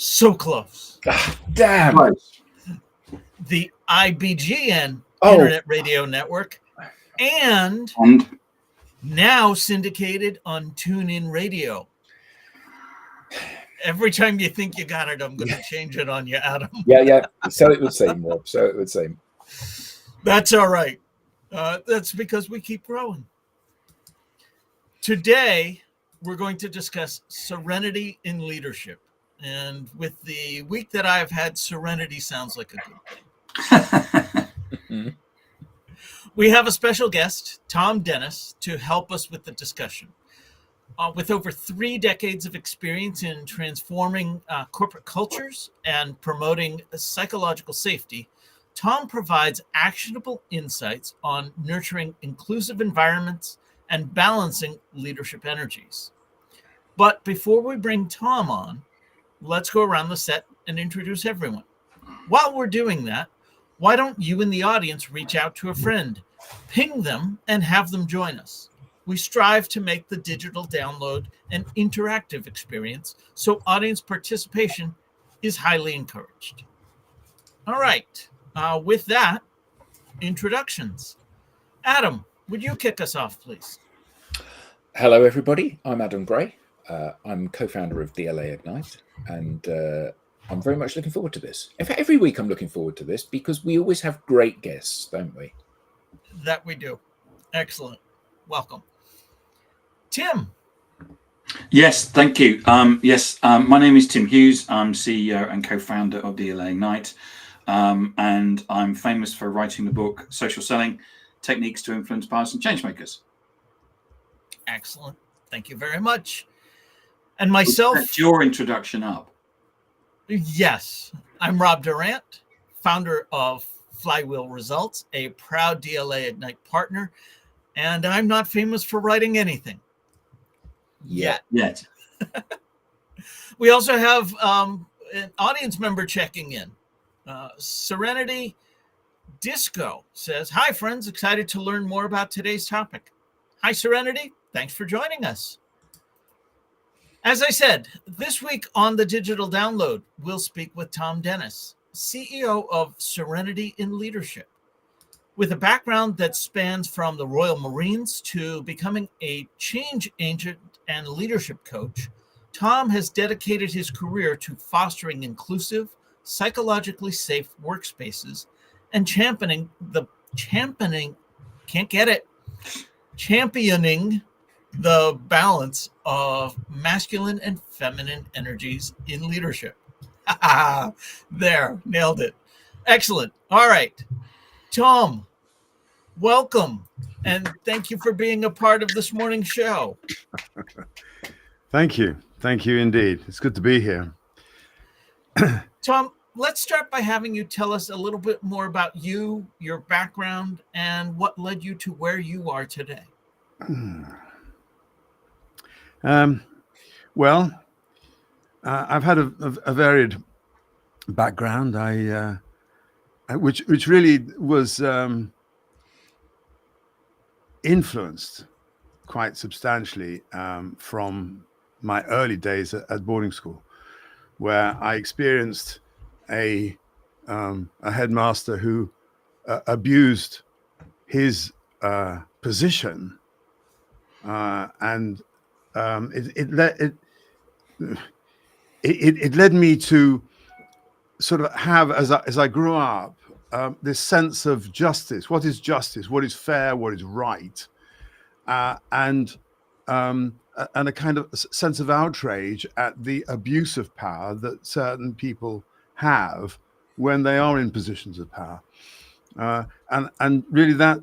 So close. Damn. Right. The IBGN Oh. Internet Radio Network, and now syndicated on TuneIn Radio. Every time you think you got it, I'm going to change it on you, Adam. Yeah. So it would seem, Rob. So it would seem. That's all right. That's because we keep growing. Today, we're going to discuss serenity in leadership. And with the week that I've had, serenity sounds like a good thing. We have a special guest, Thom Dennis, to help us with the discussion. With over 3 decades of experience in transforming corporate cultures and promoting psychological safety, Thom provides actionable insights on nurturing inclusive environments and balancing leadership energies. But before we bring Thom on, let's go around the set and introduce everyone. While we're doing that, why don't you in the audience reach out to a friend, ping them, and have them join us? We strive to make the digital download an interactive experience, so audience participation is highly encouraged. All right. With that, introductions. Adam, would you kick us off, please? Hello, everybody. I'm Adam Gray. I'm co-founder of DLA Ignite, and I'm very much looking forward to this. In fact, every week I'm looking forward to this because we always have great guests, don't we? That we do. Excellent. Welcome. Tim. Yes, thank you. My name is Tim Hughes. I'm CEO and co-founder of DLA Ignite, and I'm famous for writing the book Social Selling: Techniques to Influence Buyers and Changemakers. Excellent. Thank you very much. And myself. That's your introduction up. Yes. I'm Rob Durant, founder of Flywheel Results, a proud DLA Ignite partner, and I'm not famous for writing anything. Yet. We also have an audience member checking in. Serenity Disco says, "Hi, friends. Excited to learn more about today's topic." Hi, Serenity. Thanks for joining us. As I said, this week on the Digital Download, we'll speak with Thom Dennis, CEO of Serenity in Leadership. With a background that spans from the Royal Marines to becoming a change agent and leadership coach, Thom has dedicated his career to fostering inclusive, psychologically safe workspaces and championing the balance of masculine and feminine energies in leadership. There, nailed it. Excellent. All right. Thom, welcome, and thank you for being a part of this morning's show. Thank you. Thank you indeed. It's good to be here. Thom, let's start by having you tell us a little bit more about you, your background, and what led you to where you are today. I've had a varied background. Which really was influenced quite substantially from my early days at boarding school, where I experienced a headmaster who abused his position, and it led me to sort of have, as I grew up, this sense of justice. What is justice? What is fair? What is right? And a kind of sense of outrage at the abuse of power that certain people have when they are in positions of power. And really that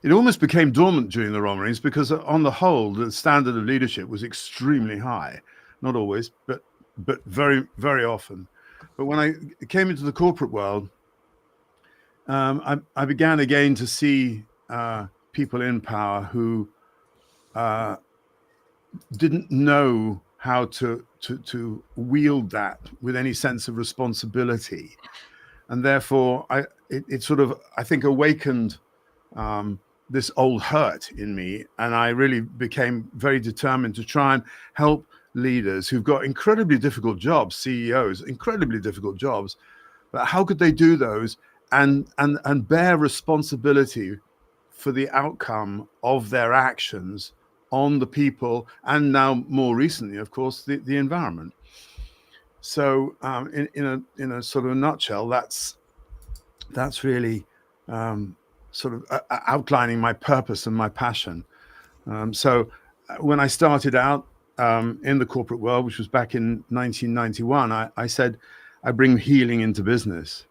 it almost became dormant during the Royal Marines, because on the whole, the standard of leadership was extremely high. Not always, but very, very often. But when I came into the corporate world, I began again to see people in power who didn't know how to wield that with any sense of responsibility, and therefore it sort of, I think, awakened this old hurt in me, and I really became very determined to try and help leaders who've got incredibly difficult jobs, CEOs, incredibly difficult jobs, but how could they do those and bear responsibility for the outcome of their actions on the people, and now more recently, of course, the environment. So in a sort of a nutshell, that's really sort of outlining my purpose and my passion. So when I started out in the corporate world, which was back in 1991, I said I bring healing into business,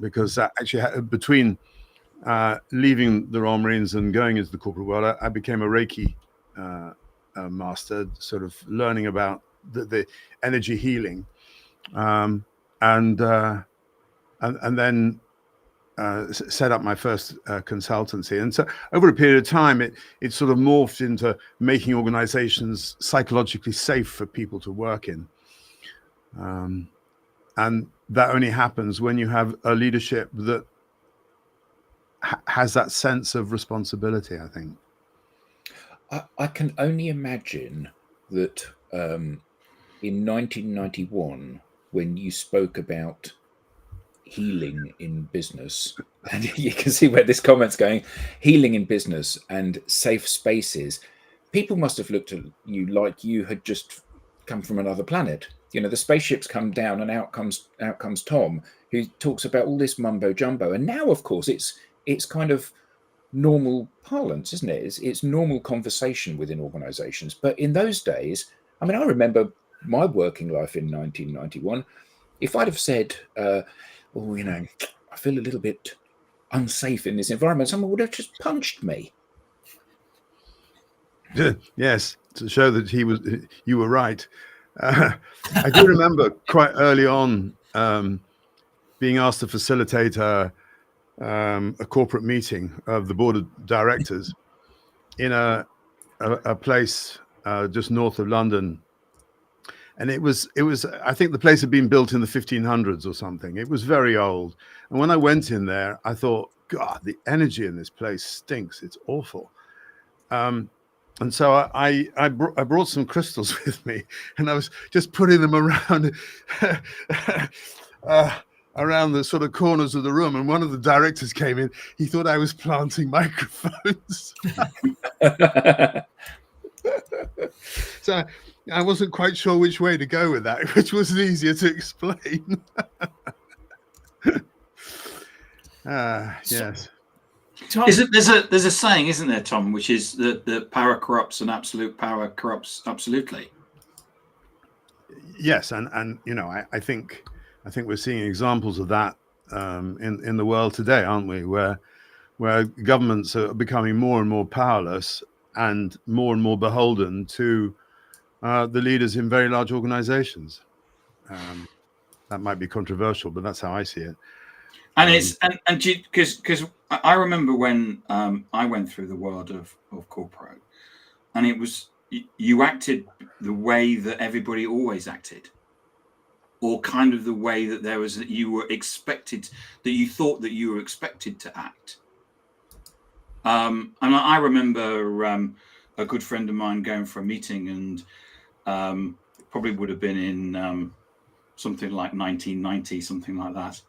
because actually between leaving the Royal Marines and going into the corporate world, I became a Reiki master, sort of learning about the energy healing, and then set up my first consultancy. And so over a period of time, it sort of morphed into making organizations psychologically safe for people to work in. And that only happens when you have a leadership that has that sense of responsibility, I think. I can only imagine that in 1991, when you spoke about healing in business, and you can see where this comment's going, healing in business and safe spaces, people must have looked at you like you had just come from another planet. You know, the spaceships come down and out comes Thom, who talks about all this mumbo jumbo. And now, of course, it's kind of normal parlance, isn't it? It's normal conversation within organizations. But in those days, I mean, I remember my working life in 1991. If I'd have said, oh, you know, I feel a little bit unsafe in this environment, someone would have just punched me. Yes, to show that you were right. I do remember quite early on being asked to facilitate a corporate meeting of the board of directors in a place just north of London. And it was, I think the place had been built in the 1500s or something. It was very old. And when I went in there, I thought, God, the energy in this place stinks. It's awful. And so I brought some crystals with me, and I was just putting them around around the sort of corners of the room. And one of the directors came in. He thought I was planting microphones. So I wasn't quite sure which way to go with that, which was easier to explain. Yes. Thom, There's a saying, isn't there, Thom, which is that power corrupts and absolute power corrupts absolutely. Yes, and you know, I think we're seeing examples of that in the world today, aren't we? Where governments are becoming more and more powerless and more beholden to the leaders in very large organizations. That might be controversial, but that's how I see it. And it's because I remember when I went through the world of corporate, and it was you acted the way that everybody always acted, or kind of the way that there was that you were expected, that you thought that you were expected to act. And I remember a good friend of mine going for a meeting, and probably would have been in something like 1990, something like that.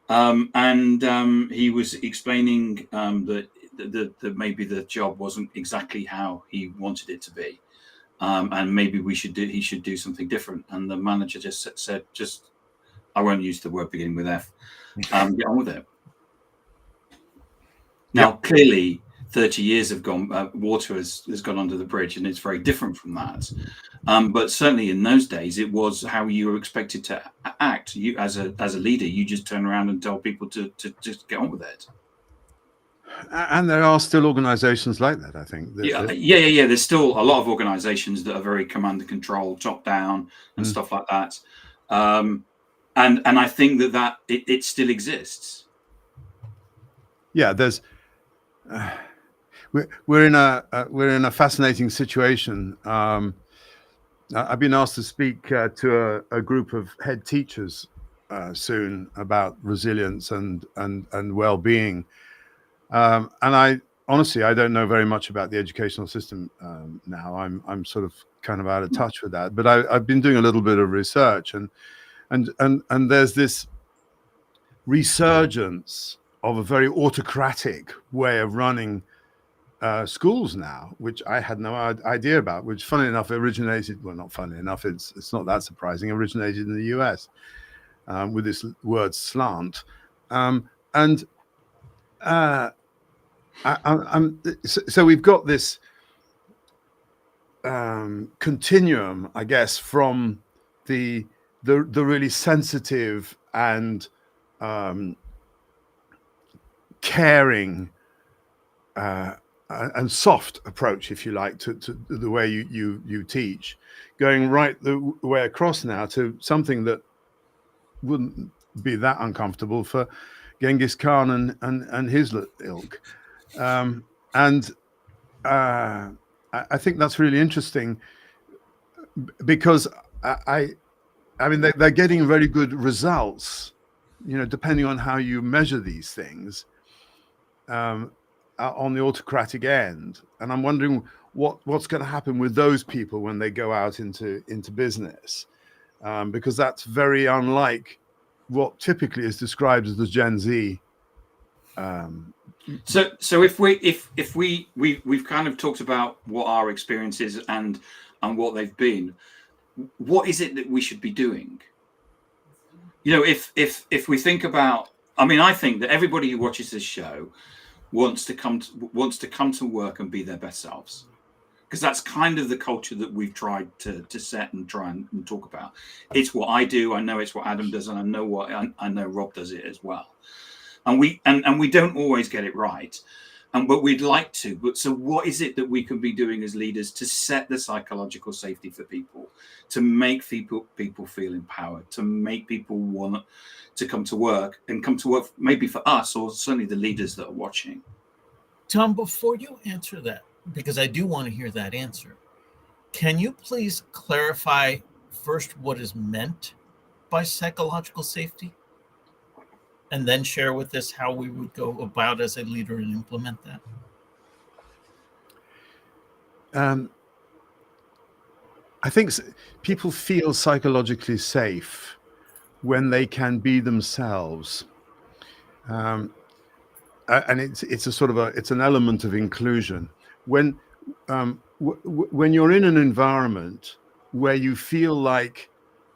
And he was explaining that maybe the job wasn't exactly how he wanted it to be, and maybe he should do something different. And the manager just said, I won't use the word beginning with F. Get on with it. Now, clearly, 30 years have gone. Water has gone under the bridge, and it's very different from that. But certainly in those days, it was how you were expected to act. You, as a leader, you just turn around and tell people to just get on with it. And there are still organizations like that, I think. Yeah. There's still a lot of organizations that are very command and control, top down, and stuff like that. And I think that it still exists. Yeah, there's. We're in a fascinating situation. I've been asked to speak to a group of head teachers soon about resilience and well-being. And I honestly don't know very much about the educational system now. I'm sort of kind of out of touch with that. But I've been doing a little bit of research, and there's this resurgence of a very autocratic way of running schools now, which I had no idea about, which funnily enough originated, well, not funnily enough, it's not that surprising, originated in the US with this word slant. So we've got this continuum, I guess, from the really sensitive and caring and soft approach, if you like, to the way you teach, going right the way across now to something that wouldn't be that uncomfortable for Genghis Khan and his ilk. I think that's really interesting, because I mean they're getting very good results, depending on how you measure these things, on the autocratic end. And I'm wondering what's going to happen with those people when they go out into business, because that's very unlike what typically is described as the Gen Z. So if we've kind of talked about what our experience is and what they've been, what is it that we should be doing? If we think about, I think that everybody who watches this show wants to come to work and be their best selves, because that's kind of the culture that we've tried to set and try and talk about. It's what I do. I know it's what Adam does, and I know Rob does it as well. And we don't always get it right, but we'd like to. But so what is it that we can be doing as leaders to set the psychological safety for people, to make people feel empowered, to make people want to come to work, and come to work maybe for us, or certainly the leaders that are watching? Thom, before you answer that, because I do want to hear that answer, can you please clarify first what is meant by psychological safety? And then share with us how we would go about as a leader and implement that. I think people feel psychologically safe when they can be themselves, and it's a sort of it's an element of inclusion. When you're in an environment where you feel like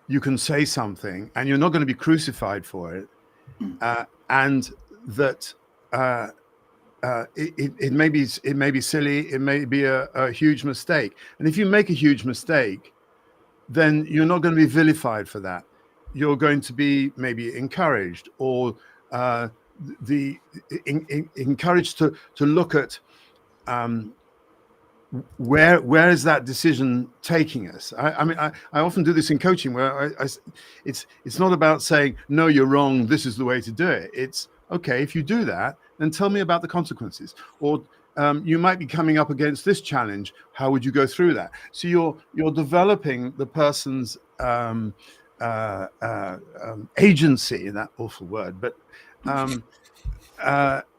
you can say something and you're not going to be crucified for it. And that it may be silly, it may be a huge mistake, and if you make a huge mistake, then you're not going to be vilified for that. You're going to be maybe encouraged, or encouraged to look at where is that decision taking us. I often do this in coaching, where it's not about saying, no, you're wrong, this is the way to do it. It's okay, if you do that, then tell me about the consequences. Or you might be coming up against this challenge, how would you go through that? So you're developing the person's agency, that awful word, but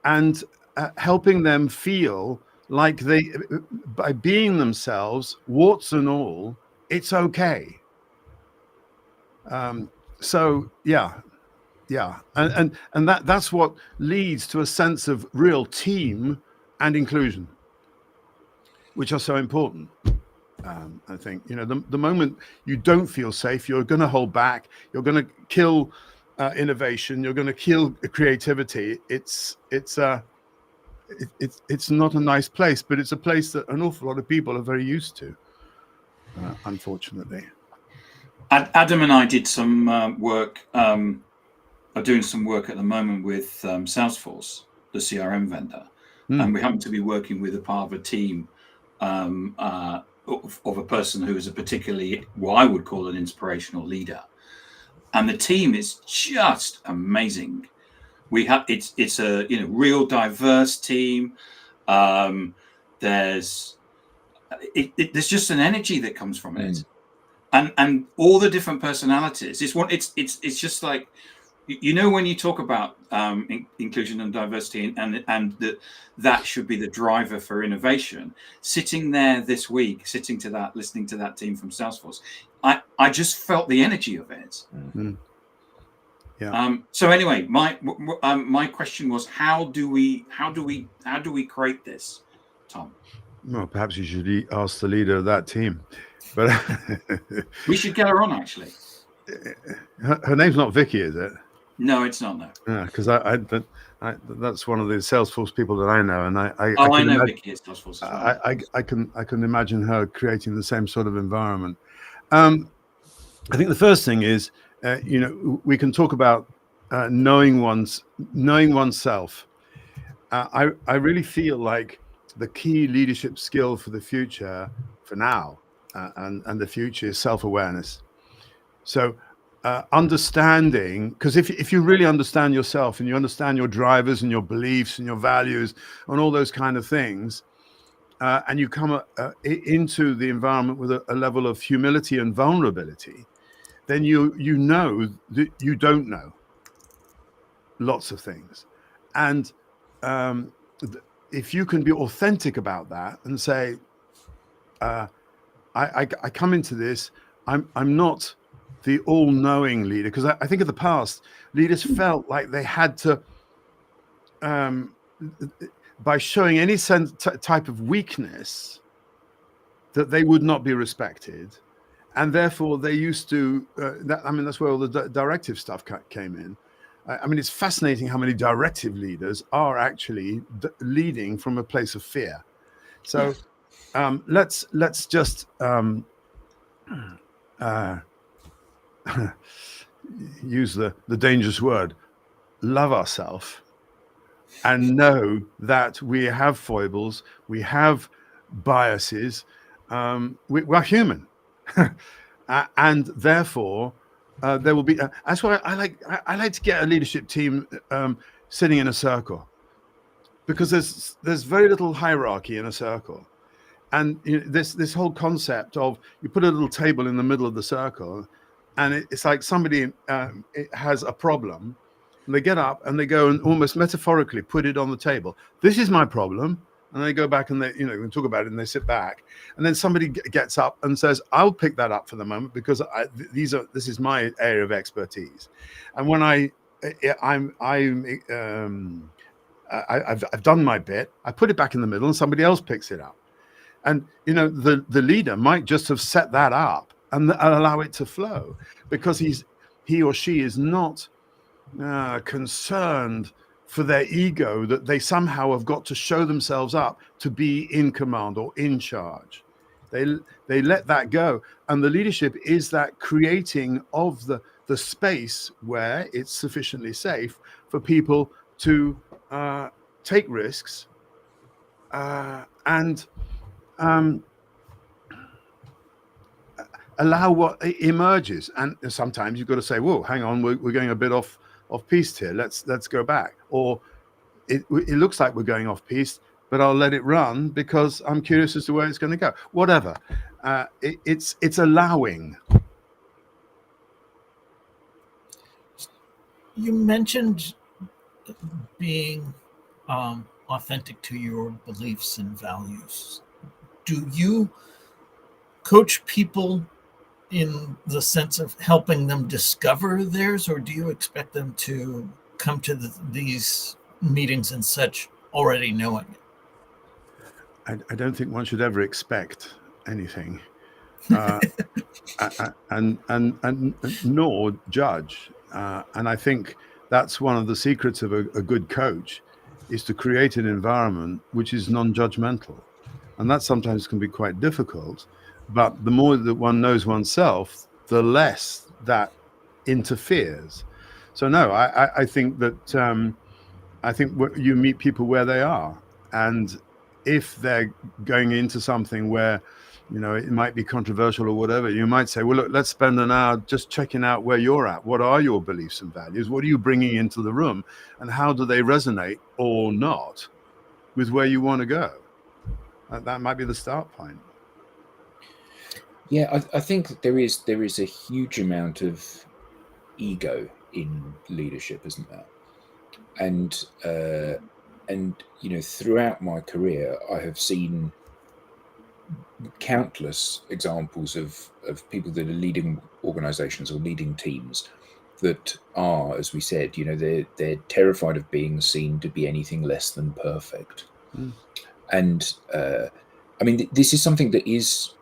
and helping them feel like by being themselves, warts and all, it's okay. So yeah, and that's what leads to a sense of real team and inclusion, which are so important. I think the moment you don't feel safe, you're going to hold back. You're going to kill innovation. You're going to kill creativity. It's not a nice place, but it's a place that an awful lot of people are very used to, unfortunately. Adam and I did some work, are doing some work at the moment with Salesforce, the CRM vendor, and we happen to be working with a part of a team of a person who is a particularly, what I would call, an inspirational leader, and the team is just amazing. We have it's a real diverse team. There's just an energy that comes from it, and all the different personalities. It's just like You know, when you talk about inclusion and diversity, and that should be the driver for innovation. Sitting there this week, listening to that team from Salesforce, I just felt the energy of it. Mm. Yeah. So anyway, my question was, how do we create this, Thom? Well, perhaps you should ask the leader of that team, but We should get her on, actually. her name's not Vicky, is it? No, it's not. No. Yeah, because that's one of the Salesforce people that I know, and I know Vicky is Salesforce as well. I can imagine her creating the same sort of environment. I think the first thing is, we can talk about knowing oneself. I really feel like the key leadership skill for the future, for now, and the future, is self-awareness. So understanding, because if you really understand yourself and you understand your drivers and your beliefs and your values and all those kind of things, and you come into the environment with a level of humility and vulnerability, then you know that you don't know lots of things. And if you can be authentic about that and say, I come into this, I'm not the all-knowing leader, because I think in the past leaders felt like they had to, by showing any type of weakness, that they would not be respected, and therefore they used to. That's where all the directive stuff came in. I mean, it's fascinating how many directive leaders are actually leading from a place of fear. So let's just use the dangerous word, love ourselves, and know that we have foibles, we have biases, we're human, and therefore there will be. That's why I like to get a leadership team sitting in a circle, because there's very little hierarchy in a circle. And this whole concept of, you put a little table in the middle of the circle, and it's like somebody has a problem, and they get up and they go and almost metaphorically put it on the table. This is my problem. And they go back and they talk about it, and they sit back, and then somebody gets up and says, I'll pick that up for the moment, because this is my area of expertise. And when I've done my bit, I put it back in the middle and somebody else picks it up. And the leader might just have set that up and allow it to flow, because he or she is not concerned for their ego that they somehow have got to show themselves up to be in command or in charge. They let that go, and the leadership is that creating of the space where it's sufficiently safe for people to take risks and allow what emerges. And sometimes you've got to say, whoa, hang on, we're going a bit off piste here. Let's go back. Or it looks like we're going off piste, but I'll let it run because I'm curious as to where it's going to go. Whatever. It's allowing. You mentioned being authentic to your beliefs and values. Do you coach people in the sense of helping them discover theirs, or do you expect them to come to these meetings and such already knowing it? I don't think one should ever expect anything, and nor judge. And I think that's one of the secrets of a good coach, is to create an environment which is non-judgmental. And that sometimes can be quite difficult, but the more that one knows oneself, the less that interferes. So no, I think that you meet people where they are, and if they're going into something where it might be controversial or whatever, you might say, well, look, let's spend an hour just checking out where you're at. What are your beliefs and values? What are you bringing into the room, and how do they resonate or not with where you want to go? That might be the start point. Yeah, I think there is a huge amount of ego in leadership, isn't there? And throughout my career, I have seen countless examples of people that are leading organizations or leading teams that are, as we said, they're terrified of being seen to be anything less than perfect. And I mean, this is something that is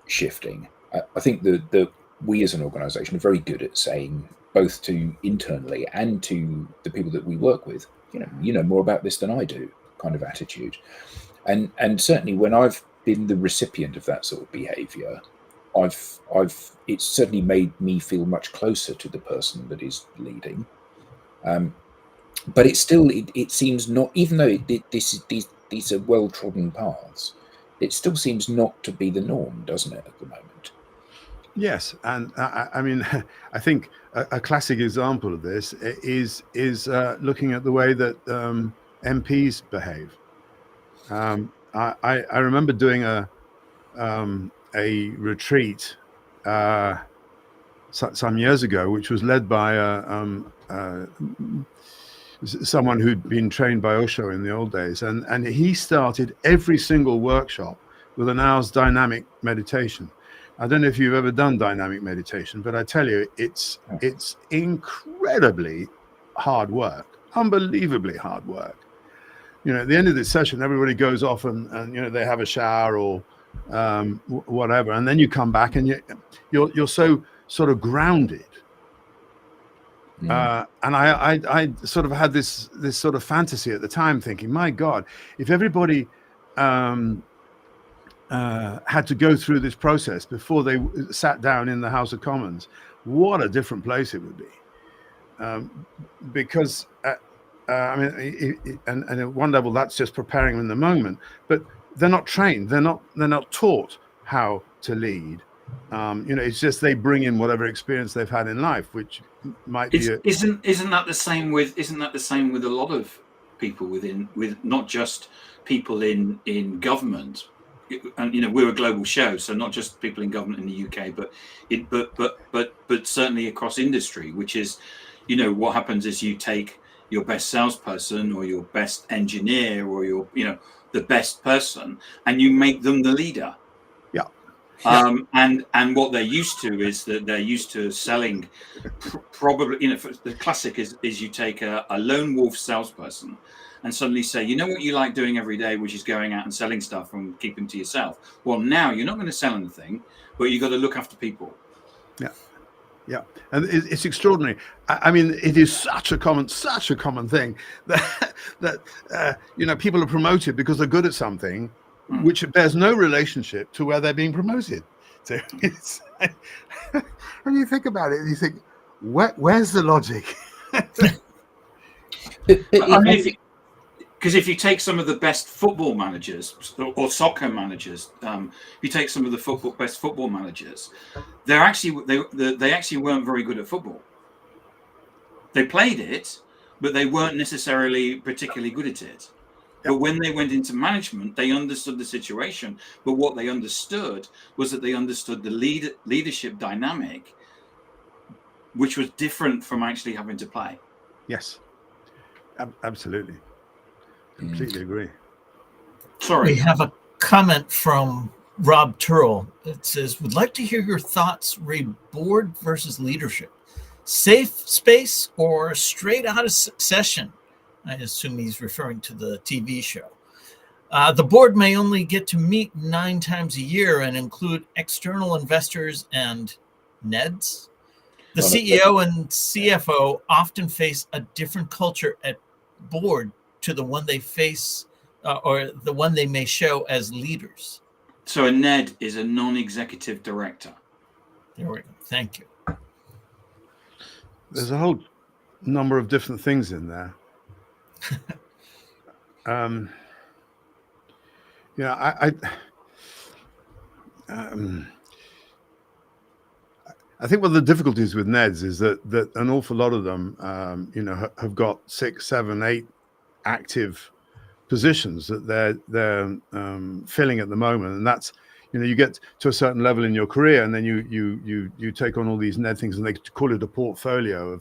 shifting. I think that we as an organization are very good at saying, both to internally and to the people that we work with, you know more about this than I do, kind of attitude. And certainly when I've been the recipient of that sort of behavior, it's certainly made me feel much closer to the person that is leading. But it's still, it seems not, even though these are well-trodden paths, it still seems not to be the norm, doesn't it, at the moment? Yes, and I mean, I think a classic example of this is looking at the way that MPs behave. I remember doing a retreat some years ago, which was led by someone who'd been trained by Osho in the old days, and he started every single workshop with an hour's dynamic meditation. I don't know if you've ever done dynamic meditation, but I tell you, it's incredibly hard work, unbelievably hard work. At the end of this session, everybody goes off and they have a shower or whatever, and then you come back and you're so sort of grounded. And I sort of had this sort of fantasy at the time, thinking, my God, if everybody had to go through this process before they sat down in the House of Commons, what a different place it would be. Because I mean, and at one level, that's just preparing them in the moment. But they're not trained. They're not taught how to lead. It's just they bring in whatever experience they've had in life, which might be. Isn't that the same with a lot of people with not just people in government? And we're a global show, so not just people in government in the UK, but certainly across industry, which is, what happens is you take your best salesperson or your best engineer or your the best person and you make them the leader. And what they're used to is that they're used to selling probably, the classic is you take a lone wolf salesperson and suddenly say, what you like doing every day, which is going out and selling stuff and keeping to yourself. Well, now you're not going to sell anything, but you got to look after people. Yeah, and it's extraordinary. I mean, it is such a common thing that people are promoted because they're good at something, which bears no relationship to where they're being promoted to. And you think about it, and you think, where's the logic? Because if you take some of the best football managers or soccer managers, if you take some of the best football managers, they actually weren't very good at football. They played it, but they weren't necessarily particularly good at it. But when they went into management, they understood the situation. But what they understood was that they understood the leadership dynamic, which was different from actually having to play. Yes, absolutely. Completely agree. Sorry. We have a comment from Rob Turrell. It says, would like to hear your thoughts re board versus leadership. Safe space or straight out of Succession? I assume he's referring to the TV show. The board may only get to meet 9 times a year and include external investors and NEDs. The CEO and CFO often face a different culture at board to the one they face or the one they may show as leaders. So a NED is a non-executive director. There we go. Thank you. There's a whole number of different things in there. I think one of the difficulties with NEDs is that an awful lot of them, have got 6, 7, 8 active positions that they're filling at the moment, and that's you get to a certain level in your career, and then you take on all these NED things, and they call it a portfolio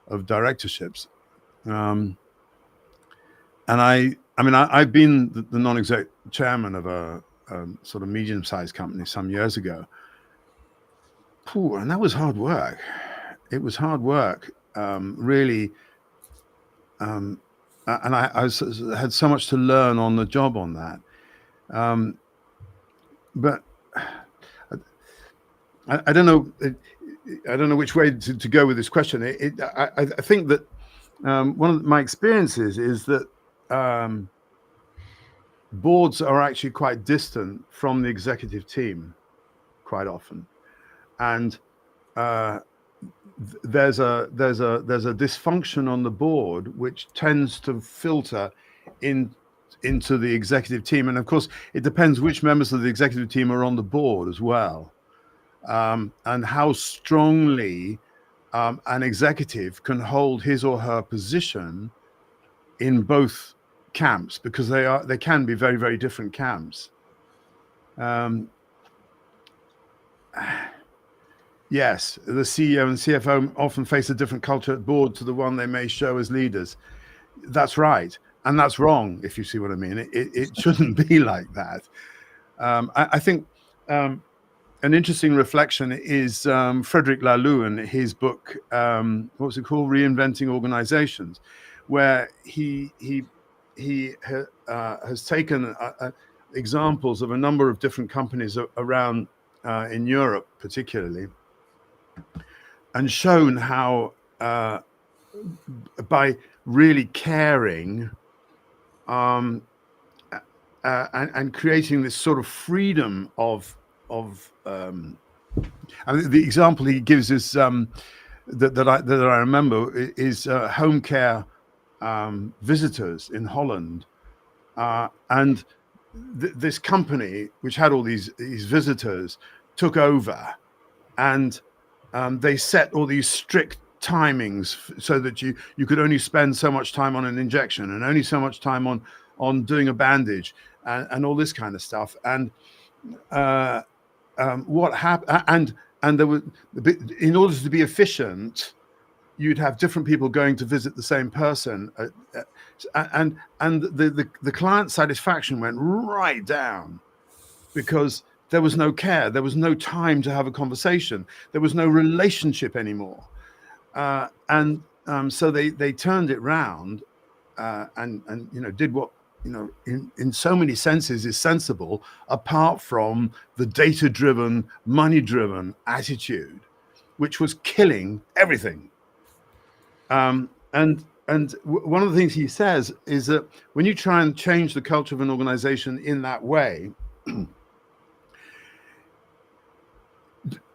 directorships. And I've been the non-exec chairman of a sort of medium-sized company some years ago. And that was hard work. It was hard work, really. And I had so much to learn on the job on that. But I don't know. I don't know which way to go with this question. I think that one of my experiences is that boards are actually quite distant from the executive team quite often, and there's a dysfunction on the board which tends to filter into the executive team, and of course it depends which members of the executive team are on the board as well. And how strongly an executive can hold his or her position in both camps, because they can be very, very different camps. Yes, the CEO and CFO often face a different culture at board to the one they may show as leaders. That's right, and that's wrong, if you see what I mean. It shouldn't be like that. I think an interesting reflection is Frederick Laloux and his book, what was it called? Reinventing Organizations, where he has taken examples of a number of different companies around in Europe, particularly, and shown how by really caring and creating this sort of freedom of the example he gives is that I remember is home care visitors in Holland, and this company which had all these visitors took over, and they set all these strict timings so that you could only spend so much time on an injection and only so much time on doing a bandage and all this kind of stuff. And what happened, and there was, in order to be efficient, you'd have different people going to visit the same person, and the client satisfaction went right down because there was no care, there was no time to have a conversation, there was no relationship anymore, and so they turned it round and did what in so many senses is sensible, apart from the data-driven, money-driven attitude, which was killing everything. And one of the things he says is that when you try and change the culture of an organization in that way,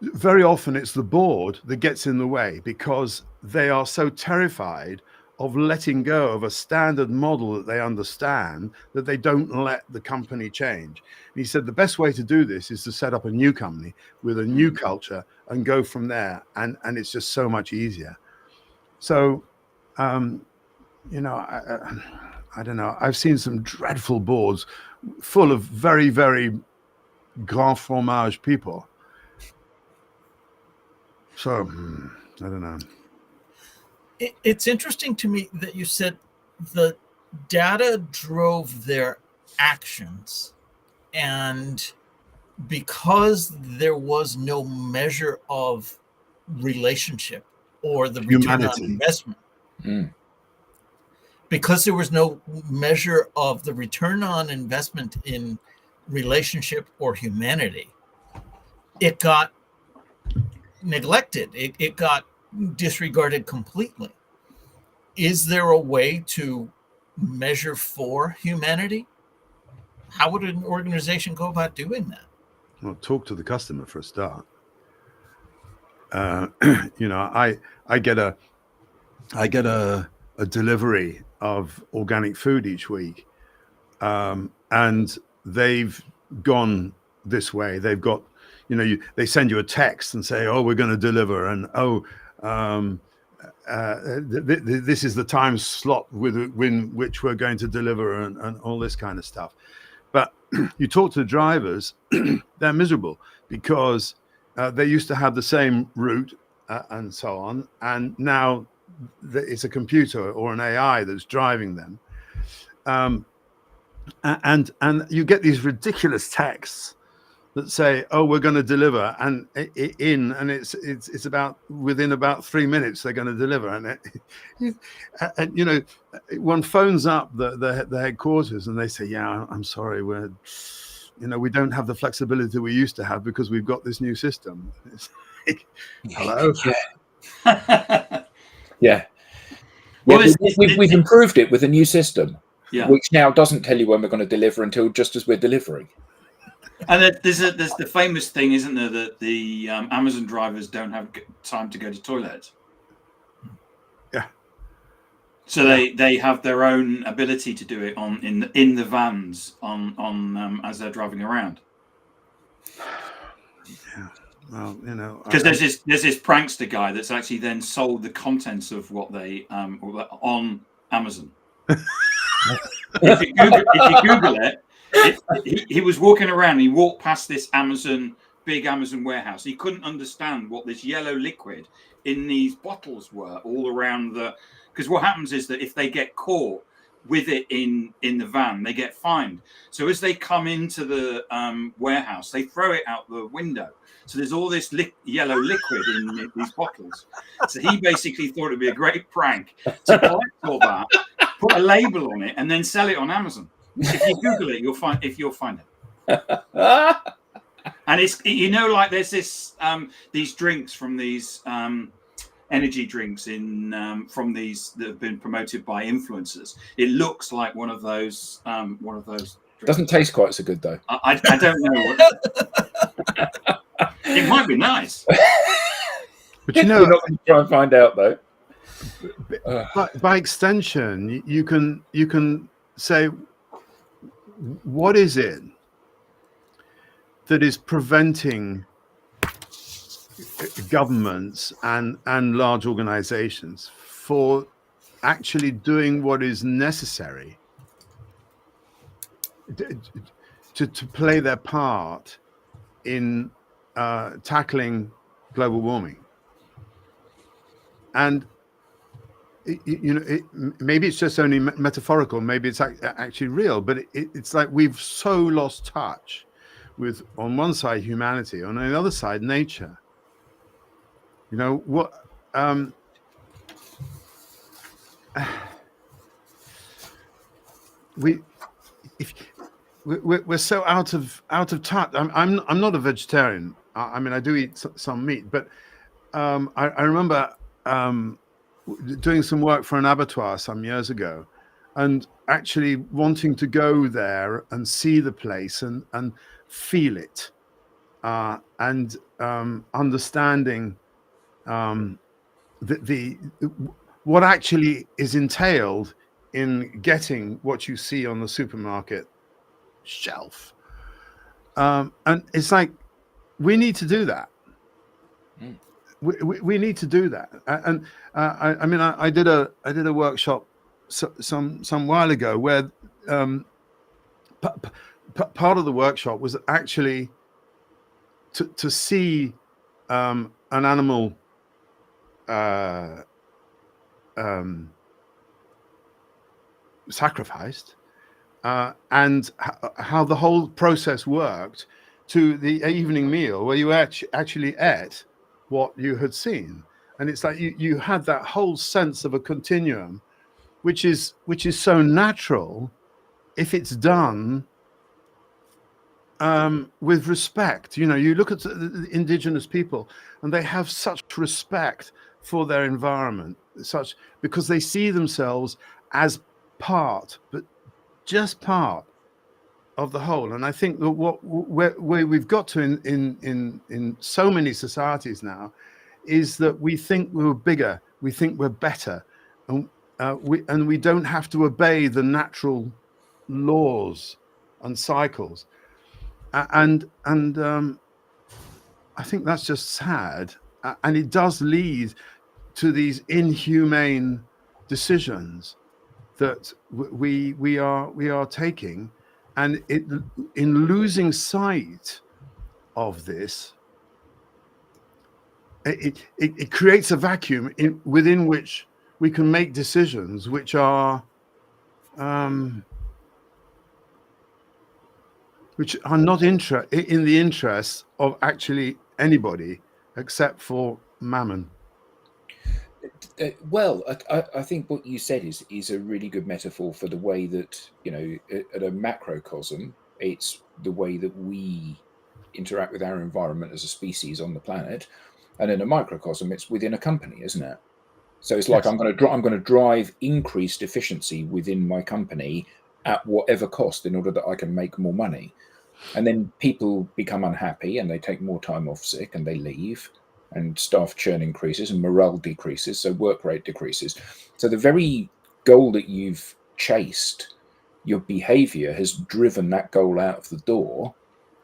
very often it's the board that gets in the way, because they are so terrified of letting go of a standard model that they understand, that they don't let the company change. And he said the best way to do this is to set up a new company with a new culture and go from there. And it's just so much easier. So, I don't know. I've seen some dreadful boards full of very, very grand fromage people. So, I don't know. It's interesting to me that you said the data drove their actions, and because there was no measure of relationship or the return on investment, because there was no measure of the return on investment in relationship or humanity, it got neglected. It got disregarded completely. Is there a way to measure for humanity? How would an organization go about doing that? Well, talk to the customer for a start. I get a delivery of organic food each week, and they've gone this way. They've got, they send you a text and say, "Oh, we're going to deliver," and this is the time slot within which we're going to deliver, and all this kind of stuff. But you talk to the drivers, they're miserable because they used to have the same route and so on, and now it's a computer or an AI that's driving them. And you get these ridiculous texts that say, "Oh, we're going to deliver," and it's about within about 3 minutes they're going to deliver, and you know, one phones up the headquarters and they say, "Yeah, I'm sorry, we don't have the flexibility we used to have because we've got this new system." It's like, hello. Yeah. Well, we've improved it with a new system, yeah. which now doesn't tell you when we're going to deliver until just as we're delivering. And there's the famous thing, isn't there, that the Amazon drivers don't have time to go to toilet. Yeah. So they have their own ability to do it in the vans on as they're driving around. Yeah. Well, because there's this prankster guy that's actually then sold the contents of what they on Amazon. If you Google it, he was walking around. He walked past this big Amazon warehouse. He couldn't understand what this yellow liquid in these bottles were all around because what happens is that if they get caught with it in the van, they get fined. So as they come into the warehouse, they throw it out the window. So there's all this yellow liquid in these bottles. So he basically thought it'd be a great prank to collect all that, put a label on it, and then sell it on Amazon. If you Google it, you'll find it. And it's like there's this these drinks from these energy drinks from these that have been promoted by influencers. It looks like one of those drinks. Doesn't taste quite so good though. I don't know what. It might be nice, but we're not going to try and find out though. By extension, you can say, what is it that is preventing governments and large organizations for actually doing what is necessary to play their part in tackling global warming? And maybe it's just only metaphorical, maybe it's actually real, but it's like we've so lost touch with, on one side, humanity, on the other side, nature. What we're so out of touch. I'm not a vegetarian. I mean, I do eat some meat, but I remember doing some work for an abattoir some years ago, and actually wanting to go there and see the place and feel it, and understanding what actually is entailed in getting what you see on the supermarket shelf. And it's like, we need to do that. We need to do that. And I mean, I did a workshop some while ago where part of the workshop was actually to see an animal sacrificed, and how the whole process worked, to the evening meal where you actually ate what you had seen. And it's like you had that whole sense of a continuum, which is so natural if it's done with respect. You look at the indigenous people, and they have such respect for their environment, because they see themselves as part, but just part of the whole. And I think that where we've got to in so many societies now is that we think we're bigger, we think we're better, and we don't have to obey the natural laws and cycles. And I think that's just sad, and it does lead to these inhumane decisions that we are taking, and in losing sight of this, it creates a vacuum within which we can make decisions which are not in the interest of actually anybody except for mammon. Well, I think what you said is a really good metaphor for the way that, at a macrocosm, it's the way that we interact with our environment as a species on the planet, and in a microcosm, it's within a company, isn't it? So it's like Yes. I'm going to drive increased efficiency within my company at whatever cost in order that I can make more money. And then people become unhappy and they take more time off sick and they leave, and staff churn increases and morale decreases, so work rate decreases. So the very goal that you've chased, your behavior has driven that goal out of the door.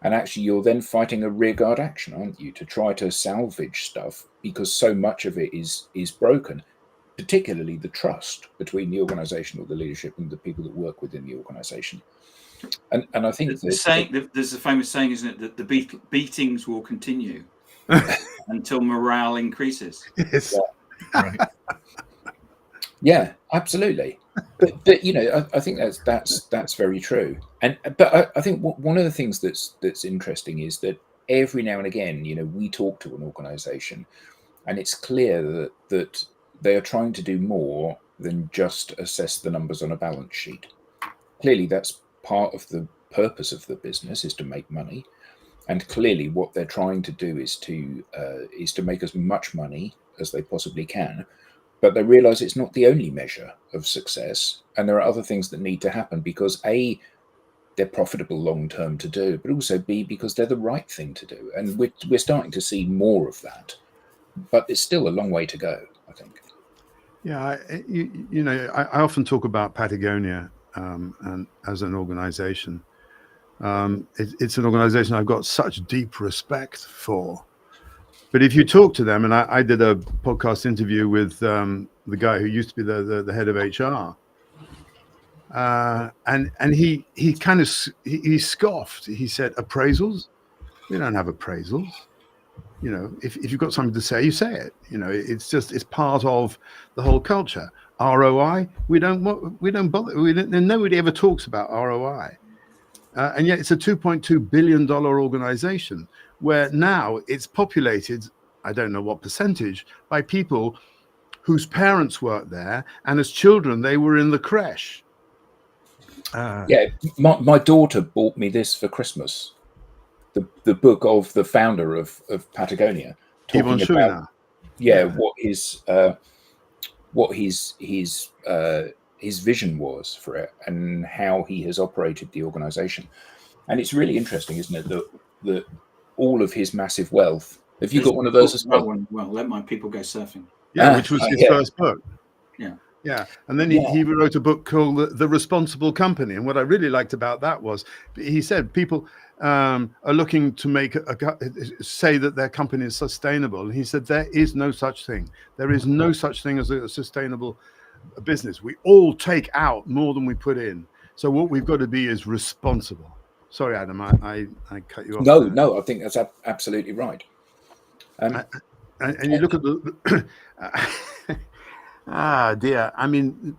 And actually, you're then fighting a rearguard action, aren't you, to try to salvage stuff because so much of it is broken, particularly the trust between the organisation or the leadership and the people that work within the organisation. And I think there's a famous saying, isn't it, that the beatings will continue until morale increases. Yes. Yeah, right. Yeah, absolutely. But I think that's very true. But I think one of the things that's interesting is that every now and again, we talk to an organisation, and it's clear that they are trying to do more than just assess the numbers on a balance sheet. Clearly, that's part of the purpose of the business, is to make money, and clearly what they're trying to do is to make as much money as they possibly can. But they realize it's not the only measure of success, and there are other things that need to happen because A, they're profitable long term to do, but also B, because they're the right thing to do. And we're starting to see more of that, but it's still a long way to go, I think. Yeah, I often talk about Patagonia and as an organization. It's an organization I've got such deep respect for. But if you talk to them, and I did a podcast interview with the guy who used to be the head of HR, and he kind of he scoffed. He said, "Appraisals? We don't have appraisals. If you've got something to say, you say it. It's part of the whole culture. ROI? We don't bother. Nobody ever talks about ROI." And yet it's a $2.2 billion organization where now it's populated, I don't know what percentage, by people whose parents worked there, and as children they were in the creche. Yeah, my daughter bought me this for Christmas, the book of the founder of Patagonia, talking about what his vision was for it and how he has operated the organization. And it's really interesting, isn't it, that all of his massive wealth. Have you got one of those as well? Well, Let My People Go Surfing. Yeah, which was his first book. Yeah. And then he wrote a book called The Responsible Company. And what I really liked about that was he said people are looking to say that their company is sustainable. And he said there is no such thing. There is no such thing as a sustainable business. We all take out more than we put in. So what we've got to be is responsible. Sorry, Adam, I cut you off. No, I think that's absolutely right. And you look at the dear. I mean,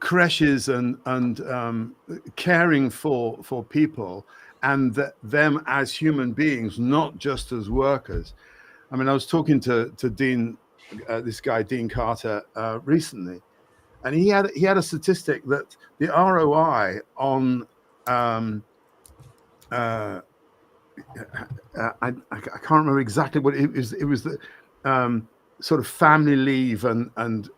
creches and caring for people and them as human beings, not just as workers. I mean, I was talking to Dean, this guy Dean Carter, recently, and he had a statistic that the ROI on I can't remember exactly what it was. It was the sort of family leave and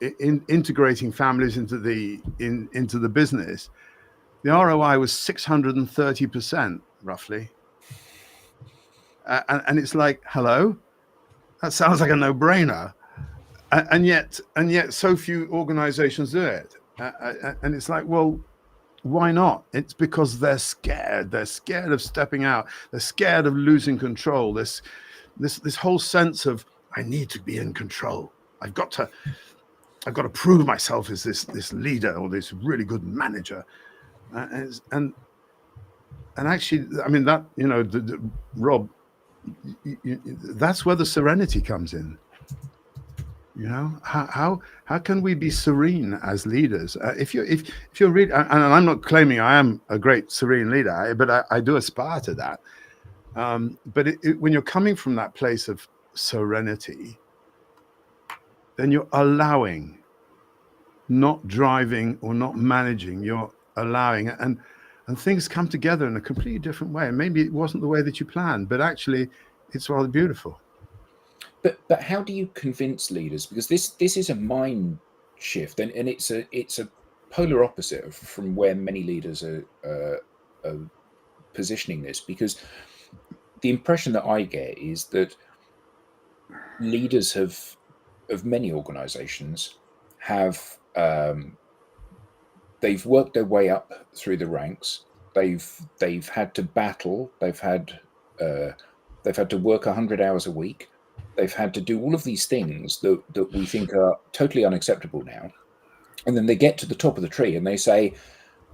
integrating families into the business. The ROI was 630% roughly, and it's like, hello, that sounds like a no-brainer, and yet so few organizations do it, and it's like, well, why not? It's because they're scared. They're scared of stepping out. They're scared of losing control. This whole sense of, I need to be in control. I've got to prove myself as this leader or this really good manager. And actually, I mean, that, Rob, that's where the Serenity comes in. You know, how can we be serene as leaders? If you're really, and I'm not claiming I am a great serene leader, but I do aspire to that. But when you're coming from that place of serenity, then you're allowing, not driving or not managing. You're allowing, and things come together in a completely different way. And maybe it wasn't the way that you planned, but actually, it's rather beautiful. But how do you convince leaders? Because this is a mind shift, and it's a polar opposite from where many leaders are positioning this. Because the impression that I get is that leaders of many organisations have they've worked their way up through the ranks. They've had to battle. They've had to work 100 hours a week. They've had to do all of these things that we think are totally unacceptable now. And then they get to the top of the tree and they say,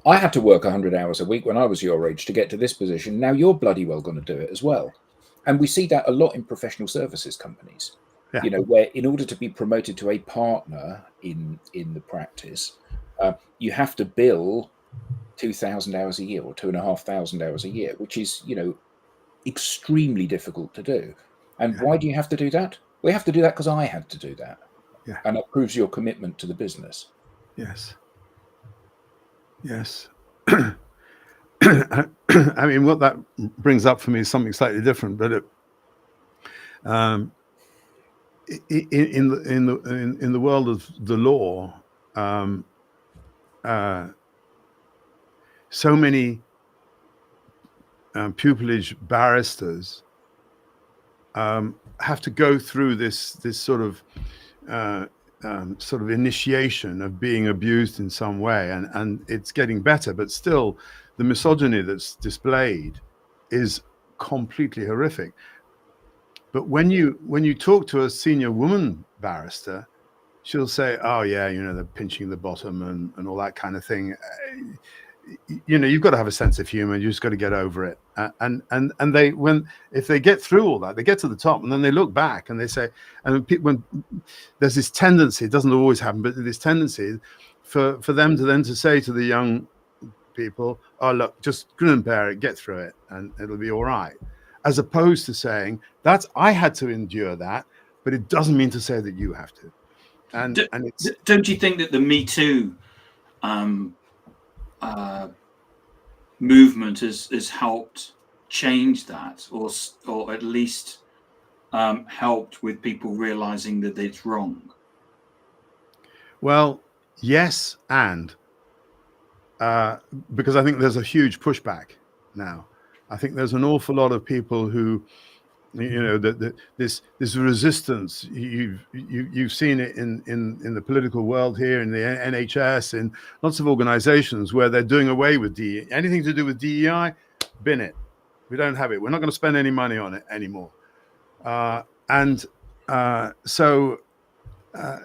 I had to work 100 hours a week when I was your age to get to this position. Now you're bloody well going to do it as well. And we see that a lot in professional services companies, Yeah. you know, where in order to be promoted to a partner in the practice, you have to bill 2,000 hours a year or 2,500 hours a year, which is, you know, extremely difficult to do. And Yeah. why do you have to do that? We have to do that because I had to do that. Yeah. And that proves your commitment to the business. Yes. Yes. I mean, what that brings up for me is something slightly different, but in the world of the law, so many pupillage barristers have to go through this sort of initiation of being abused in some way, and it's getting better, but still the misogyny that's displayed is completely horrific. But when you talk to a senior woman barrister, she'll say, oh yeah, you know, they're pinching the bottom and all that kind of thing. You know, you've got to have a sense of humor. You just got to get over it. And they, if they get through all that, they get to the top, and then they look back and they say, and when there's this tendency, it doesn't always happen, but this tendency for them to then to say to the young people, oh look, just grin and bear it, get through it, and it'll be all right. As opposed to saying, I had to endure that, but it doesn't mean to say that you have to. And it's, don't you think that the Me Too movement has helped change that, or at least helped with people realizing that it's wrong? Well, yes, and because I think there's a huge pushback now. I think there's an awful lot of people who, you know, this resistance. You've seen it in the political world here, in the NHS, in lots of organisations where they're doing away with anything to do with DEI. Bin it. We don't have it. We're not going to spend any money on it anymore. So I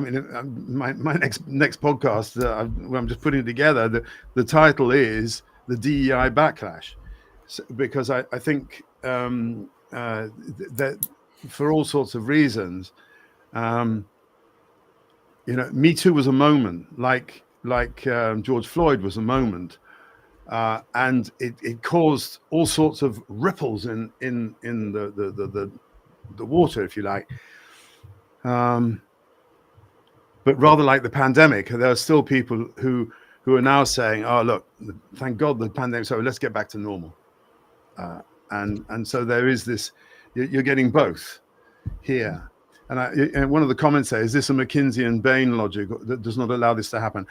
mean, my next podcast, I'm just putting it together. The title is the DEI backlash, because I think that for all sorts of reasons, you know, Me Too was a moment, like George Floyd was a moment, and it caused all sorts of ripples in the water, if you like. But rather like the pandemic, there are still people who are now saying, "Oh, look, thank God the pandemic. So let's get back to normal." And so there is this. You're getting both here. And one of the comments there is, this a McKinsey and Bain logic that does not allow this to happen?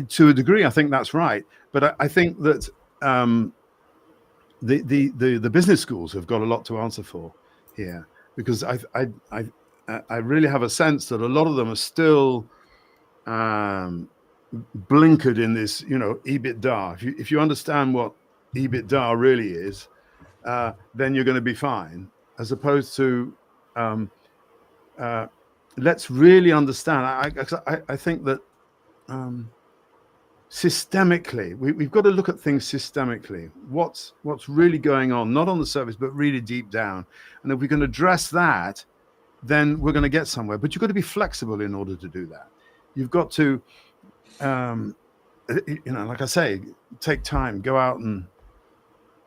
To a degree, I think that's right. But I think that the business schools have got a lot to answer for here, because I really have a sense that a lot of them are still blinkered in this, you know, EBITDA. If you understand what EBITDA really is, then you're going to be fine. As opposed to let's really understand. I think that systemically, we've got to look at things systemically. What's really going on, not on the surface, but really deep down. And if we can address that, then we're going to get somewhere. But you've got to be flexible in order to do that. You've got to, like I say, take time, go out and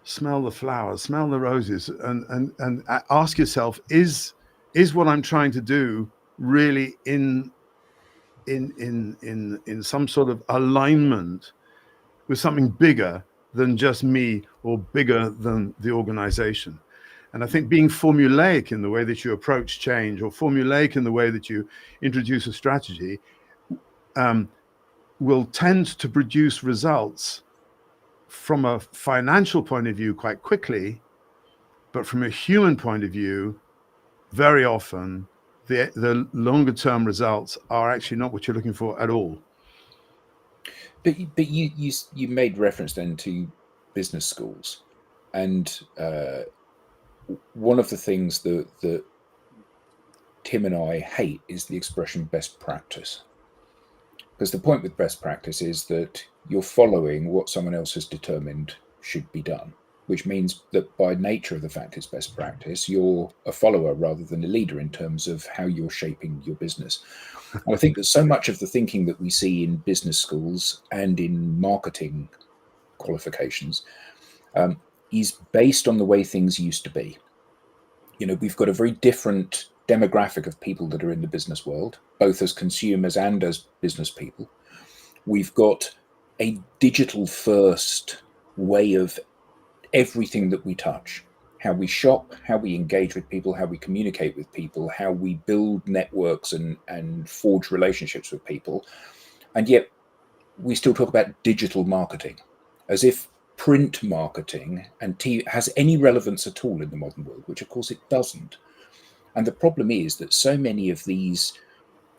smell the flowers, smell the roses, and ask yourself, is what I'm trying to do really in some sort of alignment with something bigger than just me or bigger than the organization? And I think being formulaic in the way that you approach change, or formulaic in the way that you introduce a strategy, will tend to produce results from a financial point of view quite quickly, but from a human point of view, very often the longer term results are actually not what you're looking for at all. But you made reference then to business schools, and one of the things that Tim and I hate is the expression best practice. Because the point with best practice is that you're following what someone else has determined should be done, which means that by nature of the fact it's best practice, you're a follower rather than a leader in terms of how you're shaping your business. And I think that so much of the thinking that we see in business schools and in marketing qualifications is based on the way things used to be. We've got a very different demographic of people that are in the business world, both as consumers and as business people. We've got a digital first way of everything that we touch, how we shop, how we engage with people, how we communicate with people, how we build networks and forge relationships with people. And yet we still talk about digital marketing as if print marketing and TV has any relevance at all in the modern world, which of course it doesn't. And the problem is that so many of these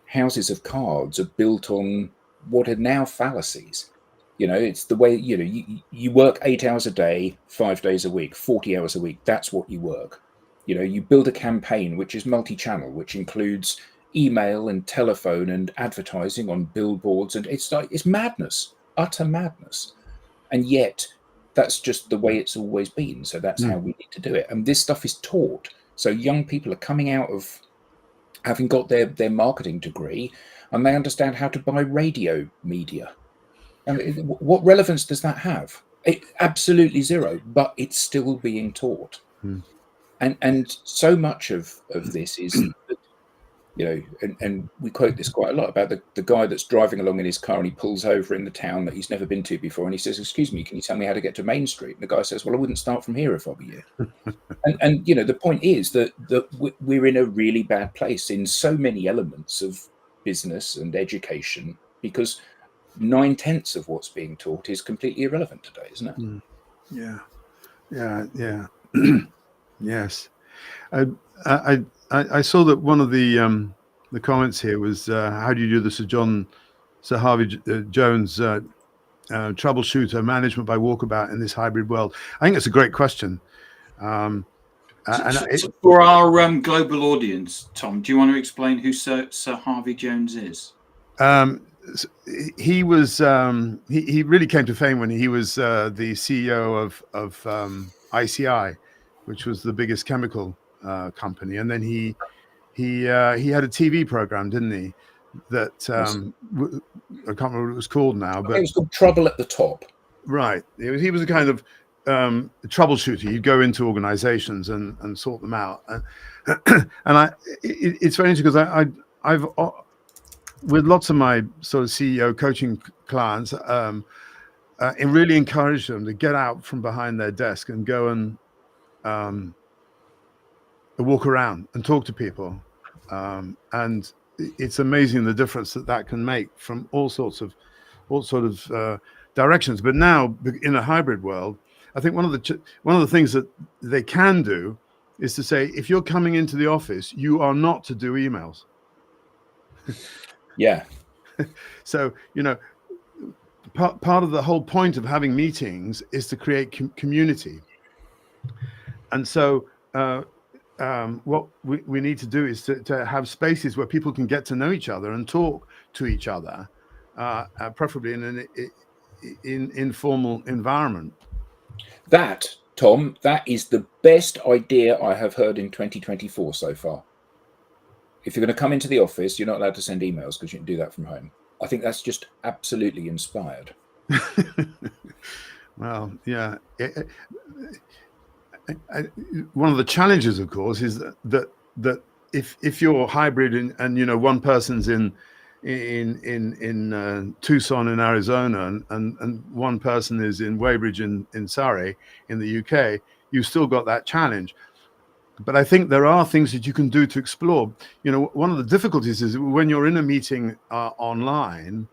houses of cards are built on what are now fallacies. It's the way, you work 8 hours a day, 5 days a week, 40 hours a week. That's what you work. You build a campaign which is multi-channel, which includes email and telephone and advertising on billboards. And it's madness, utter madness. And yet that's just the way it's always been. So that's how we need to do it. And this stuff is taught. So young people are coming out of having got their marketing degree, and they understand how to buy radio media. And what relevance does that have? Absolutely zero, but it's still being taught. And so much of this is, and we quote this quite a lot about the guy that's driving along in his car and he pulls over in the town that he's never been to before, and he says, "Excuse me, can you tell me how to get to Main Street?" And the guy says, "Well, I wouldn't start from here if I were you." and the point is that we're in a really bad place in so many elements of business and education, because 9/10 of what's being taught is completely irrelevant today, isn't it? Yeah. Yes. I saw that one of the comments here was, how do you do the Sir Harvey Jones troubleshooter management by walkabout in this hybrid world? I think it's a great question. For our global audience, Tom, do you want to explain who Sir Harvey Jones is? He was he really came to fame when he was the CEO of ICI, which was the biggest chemical company, and then he had a TV program, didn't he? That I can't remember what it was called now, but it was called Trouble at the Top. Right. He was a kind of troubleshooter. You'd go into organizations and sort them out. And it's very interesting because I've with lots of my sort of CEO coaching clients, and really encourage them to get out from behind their desk and go and walk around and talk to people. And it's amazing the difference that can make from all sorts of directions. But now in a hybrid world, I think one of the things that they can do is to say, if you're coming into the office, you are not to do emails. Yeah. So, part of the whole point of having meetings is to create community. And so what we need to do is to have spaces where people can get to know each other and talk to each other, preferably in an informal environment. That, Tom, that is the best idea I have heard in 2024 so far. if you're going to come into the office, you're not allowed to send emails because you can do that from home. I think that's just absolutely inspired. Well, yeah. One of the challenges, of course, is that if you're hybrid and one person's in Tucson in Arizona and one person is in Weybridge in Surrey in the UK, you've still got that challenge. But I think there are things that you can do to explore. One of the difficulties is when you're in a meeting online,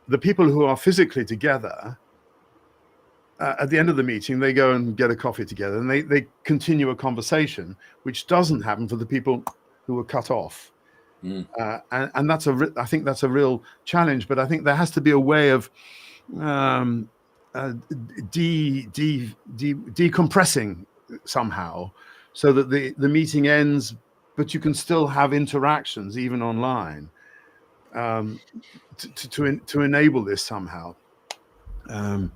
the people who are physically together, at the end of the meeting, they go and get a coffee together and they continue a conversation, which doesn't happen for the people who were cut off. And I think that's a real challenge. But I think there has to be a way of decompressing somehow, so that the meeting ends, but you can still have interactions even online, to enable this somehow, and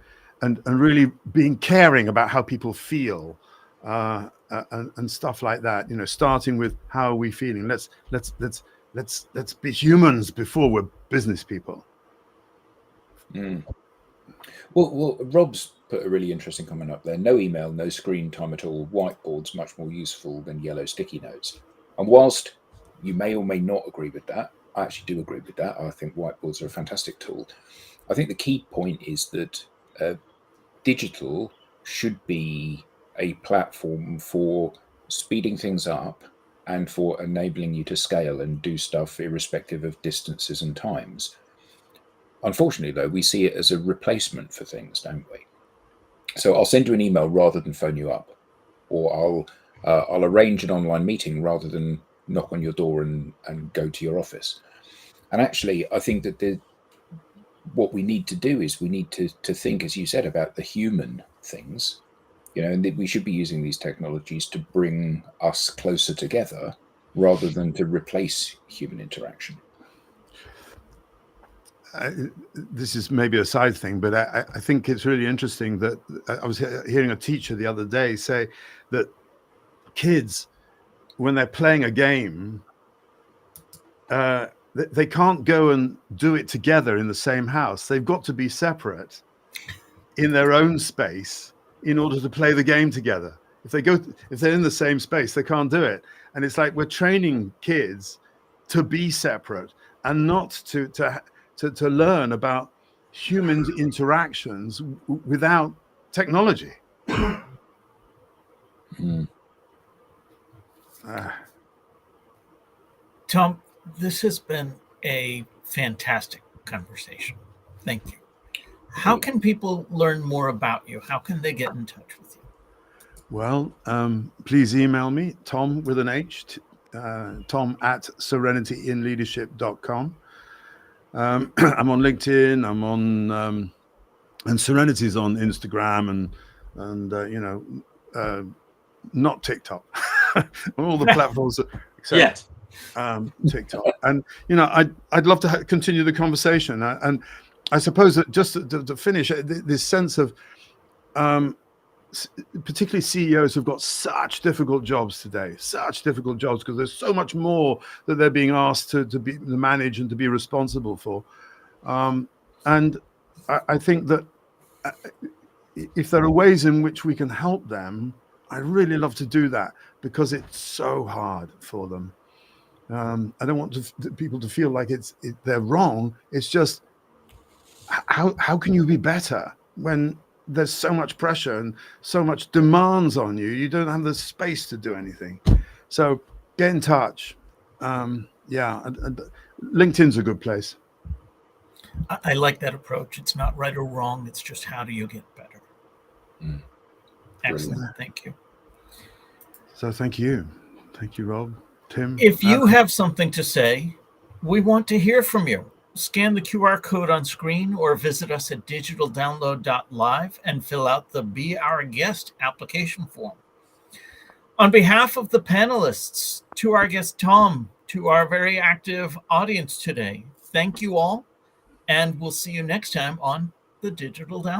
really being caring about how people feel, and stuff like that. Starting with how are we feeling. Let's be humans before we're business people. Well, Rob's put a really interesting comment up there. No email, no screen time at all. Whiteboard's much more useful than yellow sticky notes. And whilst you may or may not agree with that, I actually do agree with that. I think whiteboards are a fantastic tool. I think the key point is that digital should be a platform for speeding things up and for enabling you to scale and do stuff irrespective of distances and times. Unfortunately, though, we see it as a replacement for things, don't we? So I'll send you an email rather than phone you up, or I'll arrange an online meeting rather than knock on your door and go to your office. And actually, I think that what we need to do is we need to think, as you said, about the human things, and that we should be using these technologies to bring us closer together rather than to replace human interaction. This is maybe a side thing, but I think it's really interesting that I was hearing a teacher the other day say that kids, when they're playing a game, they can't go and do it together in the same house. They've got to be separate in their own space in order to play the game together. If they're in the same space, they can't do it. And it's like we're training kids to be separate and not to learn about human interactions without technology. Thom, this has been a fantastic conversation. Thank you. How can people learn more about you? How can they get in touch with you? Well, please email me, Thom with an H, Thom at serenityinleadership.com. I'm on LinkedIn. I'm on, and Serenity's on Instagram and not TikTok. All the platforms except TikTok. And I'd love to continue the conversation. And I suppose that just to finish, this sense of particularly CEOs who've got such difficult jobs today, because there's so much more that they're being asked to manage and to be responsible for. And I think that if there are ways in which we can help them, I really love to do that, because it's so hard for them. I don't want people to feel like they're wrong. It's just, how can you be better when there's so much pressure and so much demands on you? You don't have the space to do anything. So get in touch. And LinkedIn's a good place. I like that approach. It's not right or wrong. It's just, how do you get better? Excellent. Brilliant. Thank you. So thank you, Rob, Tim. If you have something to say, we want to hear from you. Scan the QR code on screen or visit us at digitaldownload.live and fill out the Be Our Guest application form. On behalf of the panelists, to our guest Thom, to our very active audience today, thank you all, and we'll see you next time on the Digital Download.